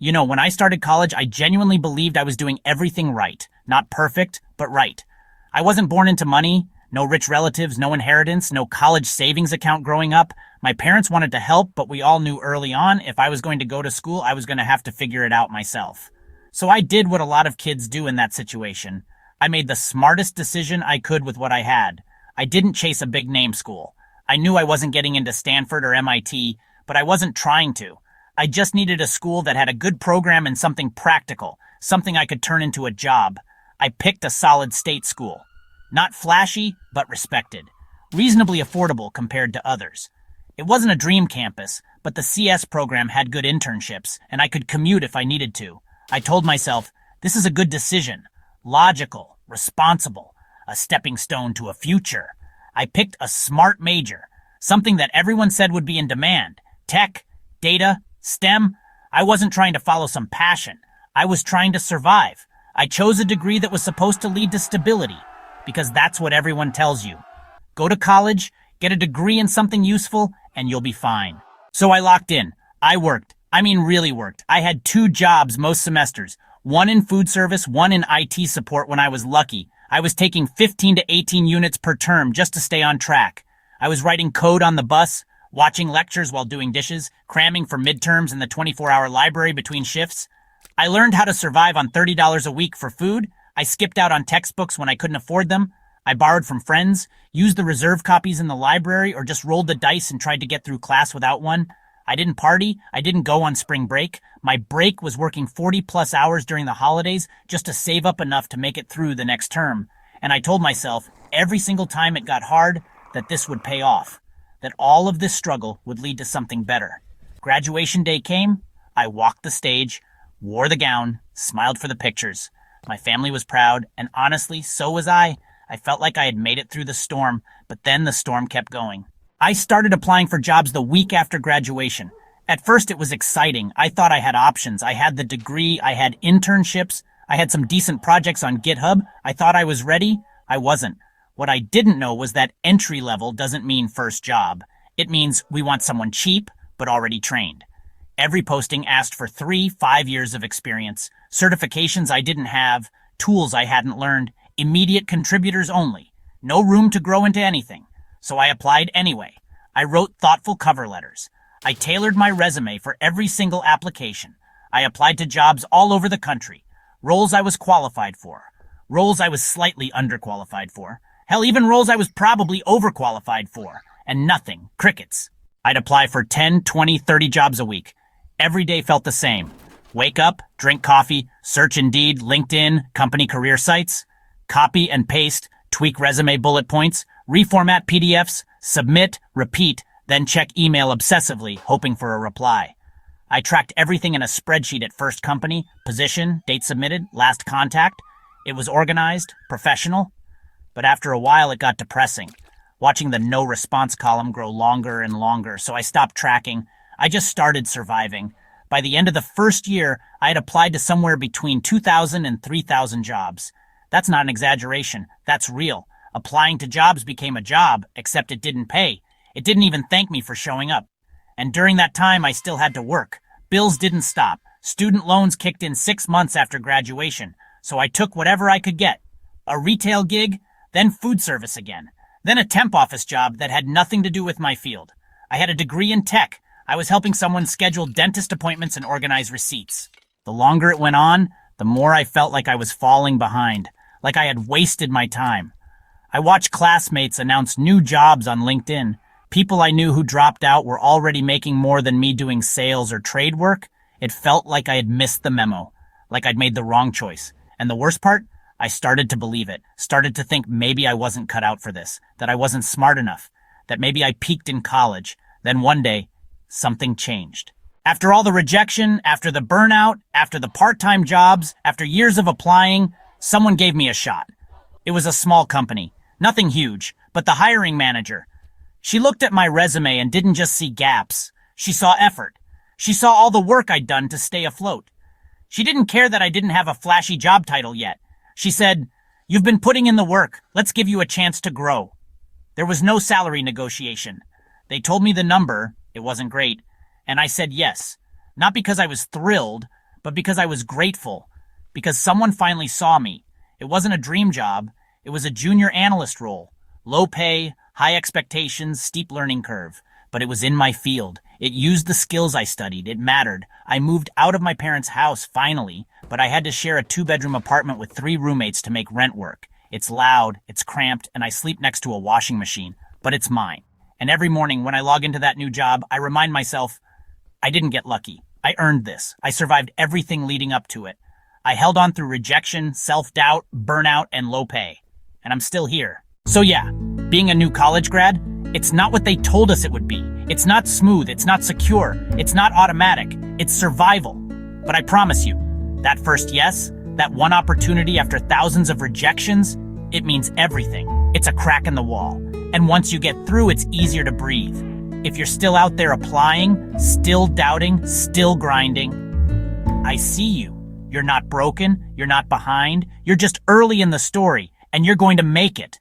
When I started college, I genuinely believed I was doing everything right. Not perfect, but right. I wasn't born into money, no rich relatives, no inheritance, no college savings account growing up. My parents wanted to help, but we all knew early on if I was going to go to school, I was going to have to figure it out myself. So I did what a lot of kids do in that situation. I made the smartest decision I could with what I had. I didn't chase a big name school. I knew I wasn't getting into Stanford or MIT, but I wasn't trying to. I just needed a school that had a good program and something practical, something I could turn into a job. I picked a solid state school. Not flashy, but respected. Reasonably affordable compared to others. It wasn't a dream campus, but the CS program had good internships, and I could commute if I needed to. I told myself, this is a good decision. Logical, responsible, a stepping stone to a future. I picked a smart major, something that everyone said would be in demand. Tech, data, STEM. I wasn't trying to follow some passion. I was trying to survive. I chose a degree that was supposed to lead to stability, because that's what everyone tells you. Go to college, get a degree in something useful, and you'll be fine. So I locked in. I worked. Really worked. I had 2 jobs most semesters. One in food service, one in IT support when I was lucky. I was taking 15 to 18 units per term just to stay on track. I was writing code on the bus, watching lectures while doing dishes, cramming for midterms in the 24-hour library between shifts. I learned how to survive on $30 a week for food. I skipped out on textbooks when I couldn't afford them. I borrowed from friends, used the reserve copies in the library, or just rolled the dice and tried to get through class without one. I didn't party. I didn't go on spring break. My break was working 40-plus hours during the holidays just to save up enough to make it through the next term. And I told myself, every single time it got hard, that this would pay off, that all of this struggle would lead to something better. Graduation day came. I walked the stage, wore the gown, smiled for the pictures. My family was proud, and honestly, so was I. I felt like I had made it through the storm, but then the storm kept going. I started applying for jobs the week after graduation. At first, it was exciting. I thought I had options. I had the degree, I had internships, I had some decent projects on GitHub. I thought I was ready. I wasn't. What I didn't know was that entry level doesn't mean first job. It means we want someone cheap, but already trained. Every posting asked for 3-5 years of experience, certifications I didn't have, tools I hadn't learned, immediate contributors only. No room to grow into anything. So I applied anyway. I wrote thoughtful cover letters. I tailored my resume for every single application. I applied to jobs all over the country. Roles I was qualified for. Roles I was slightly underqualified for. Hell, even roles I was probably overqualified for. And nothing. Crickets. I'd apply for 10, 20, 30 jobs a week. Every day felt the same. Wake up, drink coffee, search Indeed, LinkedIn, company career sites. Copy and paste, tweak resume bullet points, reformat PDFs, submit, repeat, then check email obsessively, hoping for a reply. I tracked everything in a spreadsheet at first company, position, date submitted, last contact. It was organized, professional. But after a while, it got depressing, watching the no response column grow longer and longer, so I stopped tracking. I just started surviving. By the end of the first year, I had applied to somewhere between 2,000 and 3,000 jobs. That's not an exaggeration. That's real. Applying to jobs became a job, except it didn't pay. It didn't even thank me for showing up. And during that time, I still had to work. Bills didn't stop. Student loans kicked in 6 months after graduation, so I took whatever I could get. A retail gig, then food service again, then a temp office job that had nothing to do with my field. I had a degree in tech. I was helping someone schedule dentist appointments and organize receipts. The longer it went on, the more I felt like I was falling behind, like I had wasted my time. I watched classmates announce new jobs on LinkedIn. People I knew who dropped out were already making more than me doing sales or trade work. It felt like I had missed the memo, like I'd made the wrong choice. And the worst part? I started to believe it, started to think maybe I wasn't cut out for this, that I wasn't smart enough, that maybe I peaked in college. Then one day, something changed. After all the rejection, after the burnout, after the part-time jobs, after years of applying, someone gave me a shot. It was a small company, nothing huge, but the hiring manager. She looked at my resume and didn't just see gaps. She saw effort. She saw all the work I'd done to stay afloat. She didn't care that I didn't have a flashy job title yet. She said, "You've been putting in the work. Let's give you a chance to grow." There was no salary negotiation. They told me the number, it wasn't great, and I said yes. Not because I was thrilled, but because I was grateful, because someone finally saw me. It wasn't a dream job. It was a junior analyst role. Low pay, high expectations, steep learning curve. But it was in my field. It used the skills I studied. It mattered. I moved out of my parents' house, finally, but I had to share a 2-bedroom apartment with 3 roommates to make rent work. It's loud, it's cramped, and I sleep next to a washing machine, but it's mine. And every morning when I log into that new job, I remind myself, I didn't get lucky. I earned this. I survived everything leading up to it. I held on through rejection, self-doubt, burnout, and low pay. And I'm still here. So yeah, being a new college grad, it's not what they told us it would be. It's not smooth, it's not secure, it's not automatic, it's survival. But I promise you, that first yes, that one opportunity after thousands of rejections, it means everything. It's a crack in the wall. And once you get through, it's easier to breathe. If you're still out there applying, still doubting, still grinding, I see you. You're not broken, you're not behind, you're just early in the story, and you're going to make it.